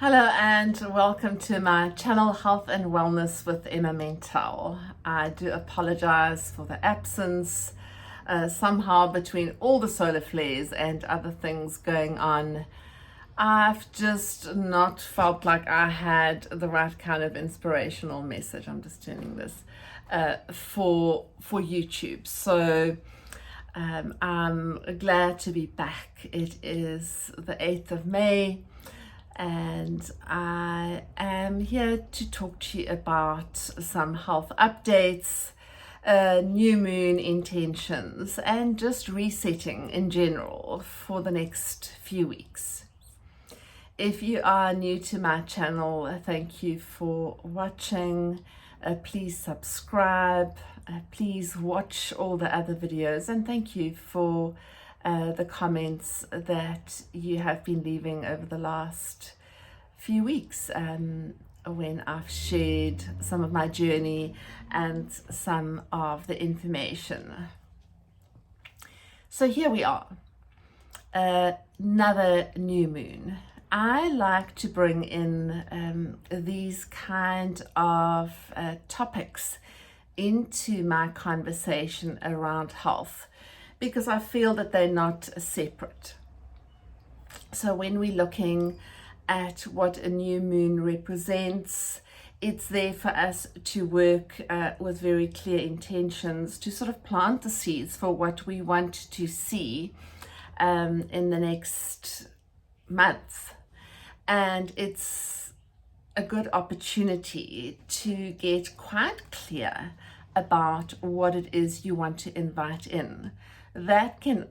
Hello and welcome to my channel Health and Wellness with Emma Mentel. I do apologize for the absence. Somehow between all the solar flares and other things going on, I've just not felt like I had the right kind of inspirational message. I'm just turning this for YouTube. So I'm glad to be back. It is the 8th of May. And I am here to talk to you about some health updates, new moon intentions, and just resetting in general for the next few weeks. If you are new to my channel, thank you for watching. Please subscribe. Please watch all the other videos, and thank you for the comments that you have been leaving over the last few weeks when I've shared some of my journey and some of the information. So here we are, another new moon. I like to bring in these kind of topics into my conversation around health, because I feel that they're not separate. So when we're looking at what a new moon represents, it's there for us to work with very clear intentions to sort of plant the seeds for what we want to see in the next month. And it's a good opportunity to get quite clear about what it is you want to invite in. That can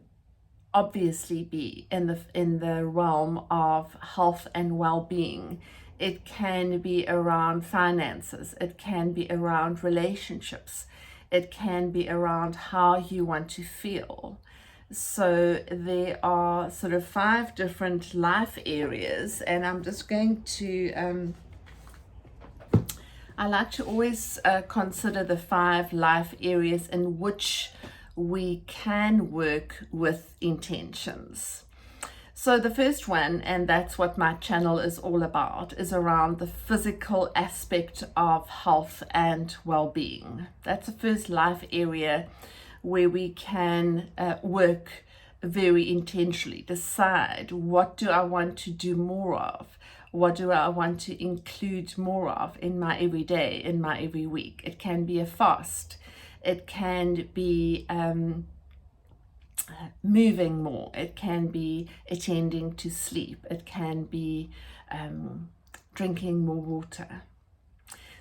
obviously be in the realm of health and well-being. It can be around finances. It can be around relationships. It can be around how you want to feel. So there are sort of 5 different life areas, and I'm just going to I like to always consider the 5 life areas in which we can work with intentions. So the first one, and that's what my channel is all about, is around the physical aspect of health and well-being. That's the first life area where we can work very intentionally, decide what do I want to do more of, what do I want to include more of in my everyday, in my every week. It can be a fast. It can be moving more. It can be attending to sleep. It can be drinking more water.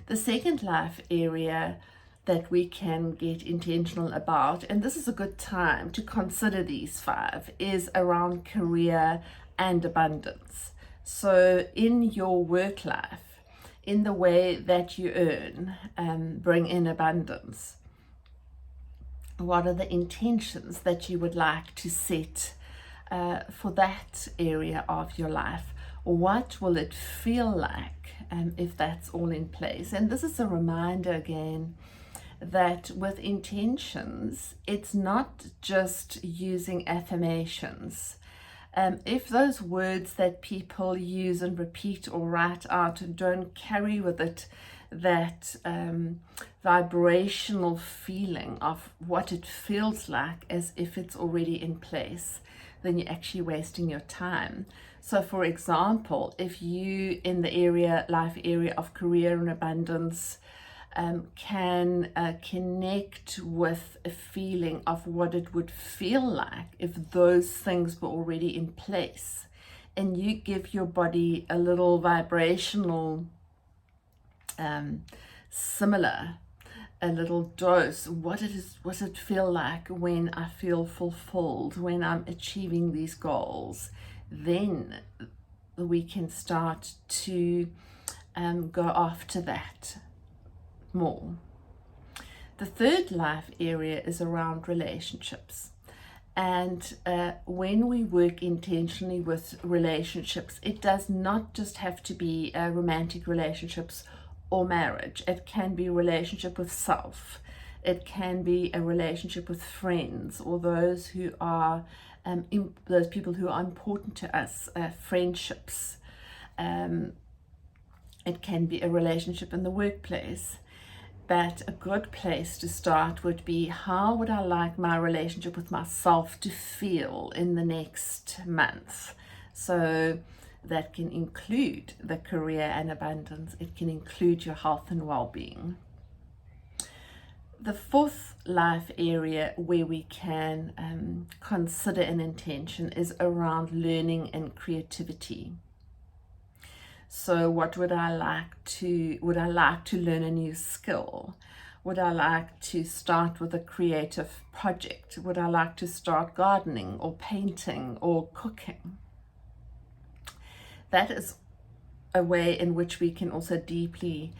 The second life area that we can get intentional about, and this is a good time to consider these 5, is around career and abundance. So in your work life, in the way that you earn, bring in abundance. What are the intentions that you would like to set for that area of your life? What will it feel like if that's all in place? And this is a reminder again that with intentions, it's not just using affirmations. If those words that people use and repeat or write out don't carry with it that vibrational feeling of what it feels like as if it's already in place, then you're actually wasting your time. So for example, if you in the life area of career and abundance can connect with a feeling of what it would feel like if those things were already in place, and you give your body a little vibrational similar, a little dose, what does it feel like when I feel fulfilled, when I'm achieving these goals, then we can start to go after that more. The third life area is around relationships. And when we work intentionally with relationships, it does not just have to be romantic relationships or marriage. It can be a relationship with self. It can be a relationship with friends or those who are those people who are important to us, friendships. It can be a relationship in the workplace. But a good place to start would be, how would I like my relationship with myself to feel in the next month? So that can include the career and abundance. It can include your health and well-being. The fourth life area where we can consider an intention is around learning and creativity. So what would I like to learn a new skill? Would I like to start with a creative project? Would I like to start gardening or painting or cooking? That is a way in which we can also deeply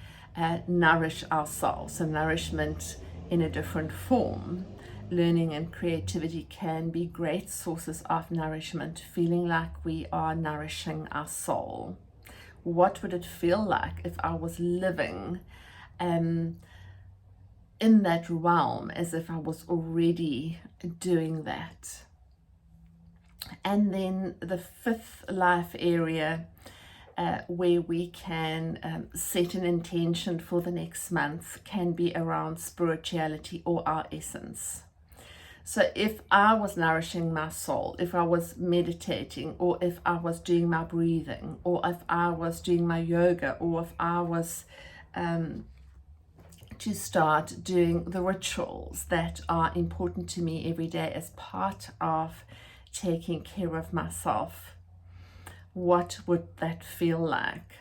nourish ourselves. So nourishment in a different form. Learning and creativity can be great sources of nourishment, feeling like we are nourishing our soul. What would it feel like if I was living in that realm as if I was already doing that? And then the fifth life area where we can set an intention for the next month can be around spirituality or our essence. So if I was nourishing my soul, if I was meditating, or if I was doing my breathing, or if I was doing my yoga, or if I was to start doing the rituals that are important to me every day as part of taking care of myself, what would that feel like?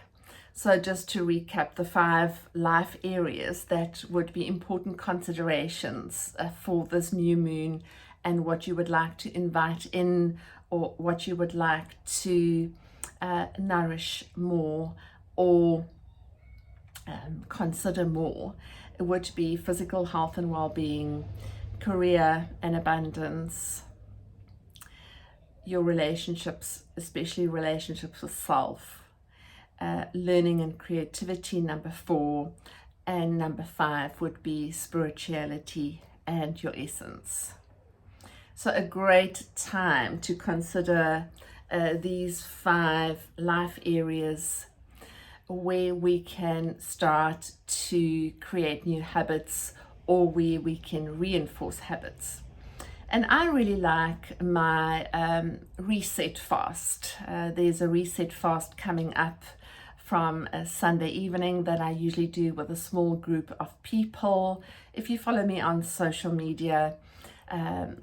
So just to recap the 5 life areas that would be important considerations for this new moon, and what you would like to invite in, or what you would like to nourish more or consider more. It would be physical health and well-being, career and abundance, your relationships, especially relationships with self, learning and creativity, number 4, and number 5 would be spirituality and your essence. So a great time to consider these 5 life areas where we can start to create new habits, or where we can reinforce habits. And I really like my reset fast. There's a reset fast coming up from a Sunday evening that I usually do with a small group of people. If you follow me on social media,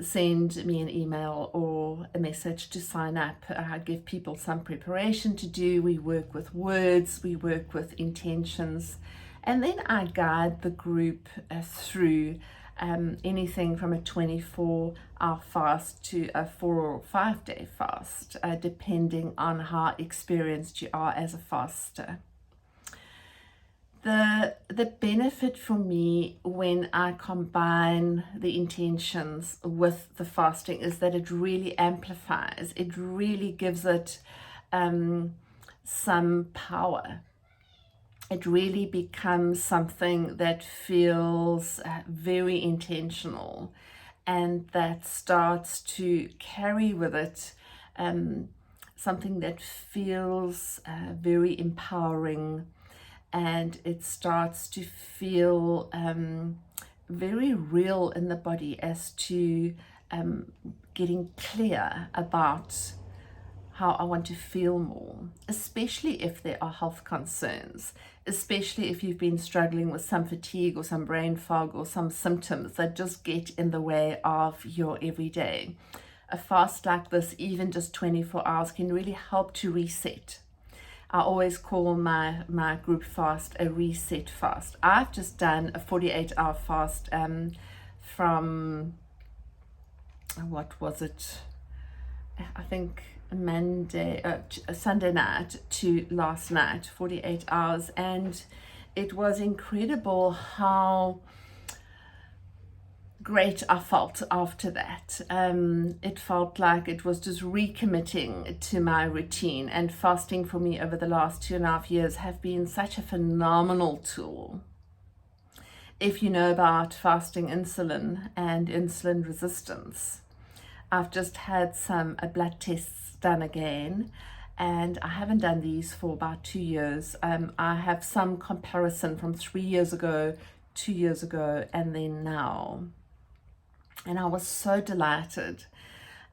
send me an email or a message to sign up. I give people some preparation to do. We work with words, we work with intentions, and then I guide the group through anything from a 24-hour fast to a 4 or 5 day fast, depending on how experienced you are as a faster. The benefit for me when I combine the intentions with the fasting is that it really amplifies, it really gives it some power. It really becomes something that feels very intentional, and that starts to carry with it something that feels very empowering, and it starts to feel very real in the body as to getting clear about how I want to feel more, especially if there are health concerns, especially if you've been struggling with some fatigue or some brain fog or some symptoms that just get in the way of your everyday. A fast like this, even just 24 hours, can really help to reset. I always call my group fast a reset fast. I've just done a 48-hour fast from, what was it? I think Sunday night to last night, 48 hours, and it was incredible how great I felt after that. It felt like it was just recommitting to my routine, and fasting for me over the last 2.5 years have been such a phenomenal tool. If you know about fasting insulin and insulin resistance, I've just had some blood tests done again, and I haven't done these for about 2 years. I have some comparison from 3 years ago, 2 years ago, and then now. And I was so delighted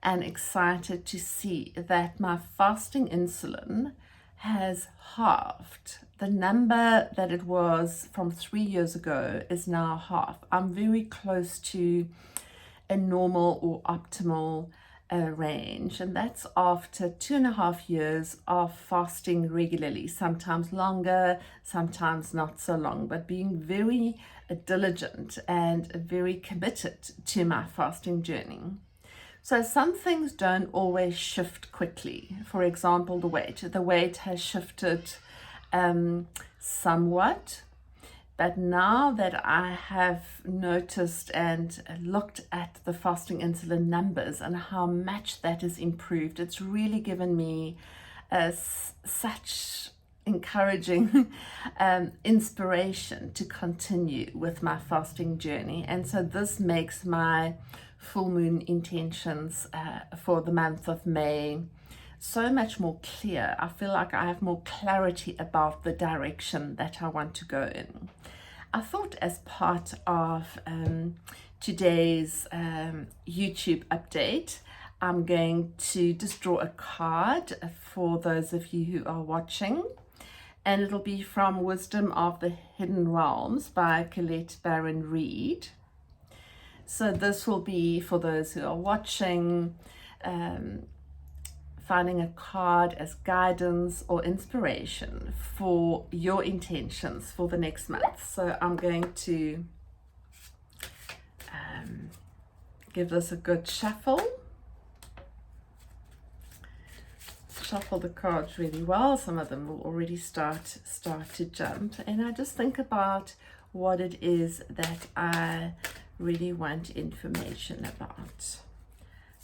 and excited to see that my fasting insulin has halved. The number that it was from 3 years ago is now half. I'm very close to a normal or optimal range, and that's after 2.5 years of fasting regularly, sometimes longer, sometimes not so long, but being very diligent and very committed to my fasting journey. So some things don't always shift quickly. For example, the weight has shifted somewhat. But now that I have noticed and looked at the fasting insulin numbers and how much that has improved, it's really given me such encouraging inspiration to continue with my fasting journey. And so this makes my full moon intentions for the month of May so much more clear. I feel like I have more clarity about the direction that I want to go in. I thought as part of today's YouTube update, I'm going to just draw a card for those of you who are watching, and it'll be from Wisdom of the Hidden Realms by Colette Baron Reid. So this will be for those who are watching, finding a card as guidance or inspiration for your intentions for the next month. So I'm going to give this a good shuffle. Shuffle the cards really well. Some of them will already start to jump, and I just think about what it is that I really want information about.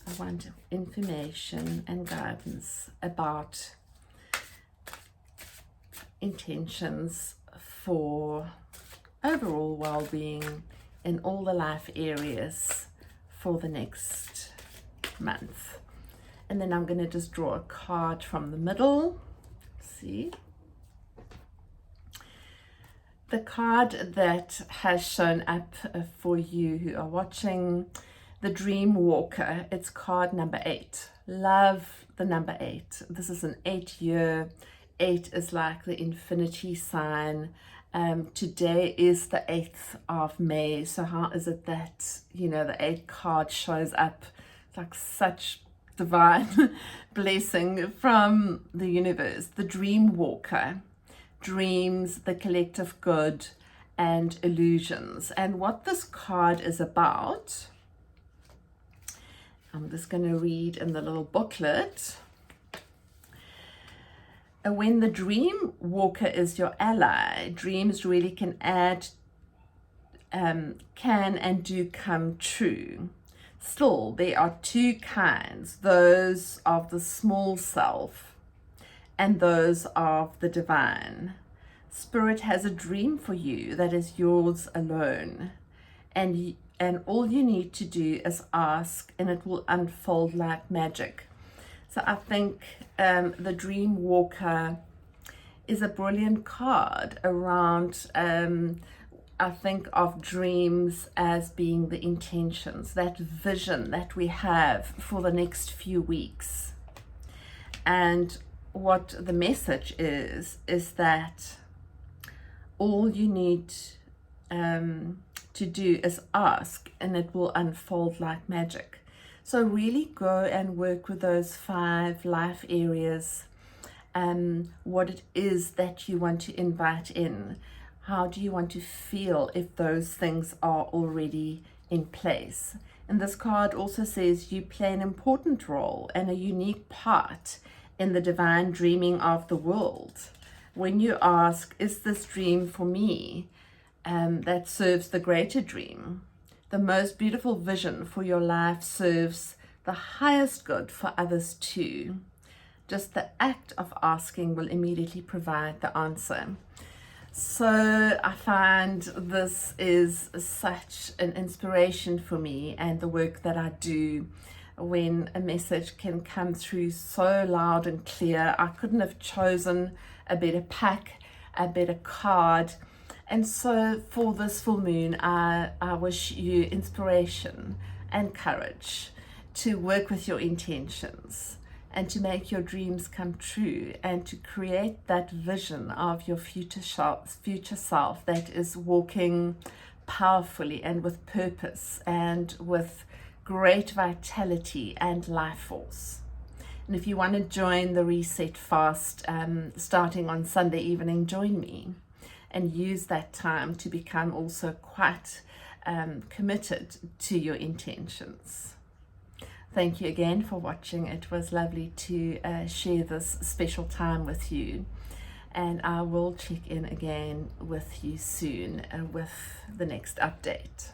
I want information and guidance about intentions for overall well-being in all the life areas for the next month. And then I'm going to just draw a card from the middle. See? The card that has shown up for you who are watching, the Dream Walker, it's card number 8. Love the number 8. This is an 8-year. 8 is like the infinity sign. Today is the 8th of May. So how is it that, the 8 card shows up? It's like such divine blessing from the universe. The Dream Walker. Dreams, the collective good, and illusions. And what this card is about, I'm just going to read in the little booklet. When the Dream Walker is your ally, dreams really can and do come true. Still, there are 2 kinds, those of the small self and those of the divine. Spirit has a dream for you that is yours alone, and all you need to do is ask, and it will unfold like magic. So I think the Dream Walker is a brilliant card around, I think of dreams as being the intentions, that vision that we have for the next few weeks. And what the message is that all you need to do is ask, and it will unfold like magic. So really go and work with those 5 life areas, what it is that you want to invite in. How do you want to feel if those things are already in place? And this card also says you play an important role and a unique part in the divine dreaming of the world. When you ask, is this dream for me? That serves the greater dream. The most beautiful vision for your life serves the highest good for others too. Just the act of asking will immediately provide the answer. So I find this is such an inspiration for me and the work that I do when a message can come through so loud and clear. I couldn't have chosen a better pack, a better card. And so for this full moon, I wish you inspiration and courage to work with your intentions and to make your dreams come true and to create that vision of your future self that is walking powerfully and with purpose and with great vitality and life force. And if you want to join the Reset Fast starting on Sunday evening, join me and use that time to become also quite committed to your intentions. Thank you again for watching. It was lovely to share this special time with you. And I will check in again with you soon with the next update.